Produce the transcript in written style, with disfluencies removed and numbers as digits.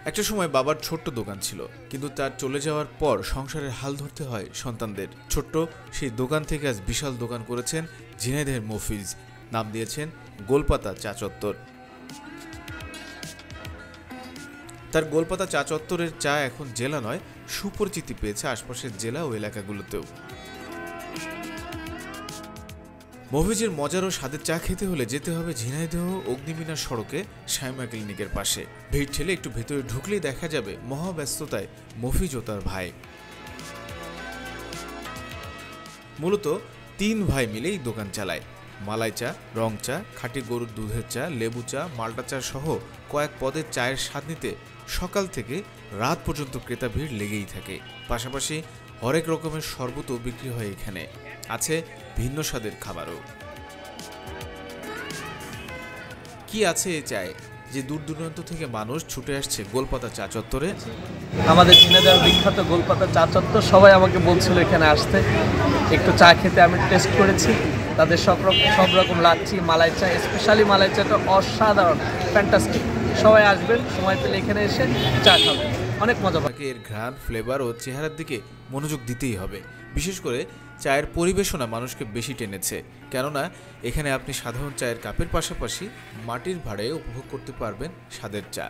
একটা সময় বাবার ছোট্ট দোকান ছিল, কিন্তু তার চলে যাওয়ার পর সংসারের হাল ধরতে হয় সন্তানদের। ছোট্ট সেই দোকান থেকে আজ বিশাল দোকান করেছেন ঝিনাইদহের মফিজ। নাম দিয়েছেন গোলপাতা চা চত্বর। তার গোলপাতা চা চত্বরের চা এখন জেলা নয়, সুপরিচিতি পেয়েছে আশপাশের জেলা ও এলাকাগুলোতেও। মফিজের মজার ও স্বাদের চা খেতে হলে যেতে হবে ঝিনাইদহ অগ্নিমিনার সড়কে সাইমা ক্লিনিকের পাশে। ভিড় ঠেলে একটু ভেতরে ঢুকলেই দেখা যাবে মহাব্যস্ততায় মফিজ ও তার ভাই। মূলত 3 ভাই মিলেই দোকান চালায়। মালাই চা, রং চা, খাঁটি গরুর দুধের চা, লেবু চা, মাল্টা চা সহ কয়েক পদের চায়ের স্বাদ নিতে সকাল থেকে রাত পর্যন্ত ক্রেতা ভিড় লেগেই থাকে। পাশাপাশি হরেক রকমের শরবতও বিক্রি হয় এখানে। আছে ভিন্ন স্বাদের খাবারও। কি আছে এই চায়ে যে দূর দূরান্ত থেকে মানুষ ছুটে আসছে গোলপাতা চা চত্বরে? আমাদের ঝিনাইদহের বিখ্যাত গোলপাতা চা চত্বর। সবাই আমাকে বলছিল এখানে আসতে, একটু চা খেতে। আমি টেস্ট করেছি তাদের সব রকম লাচ্ছি, মালাই চা, স্পেশালি মালাই চাটা অসাধারণ, ফ্যান্টাস্টিক। সবাই আসবেন, সময় পেলে এখানে এসে চা খাবেন, অনেক মজা পাবে। এর ঘ্রাণ, ফ্লেভার ও চেহারার দিকে মনোযোগ দিতেই হবে। বিশেষ করে চায়ের পরিবেশনা মানুষকে বেশি টেনেছে, কেননা এখানে আপনি সাধারণ চায়ের কাপের পাশাপাশি মাটির ভাঁড়ে উপভোগ করতে পারবেন স্বাদের চা।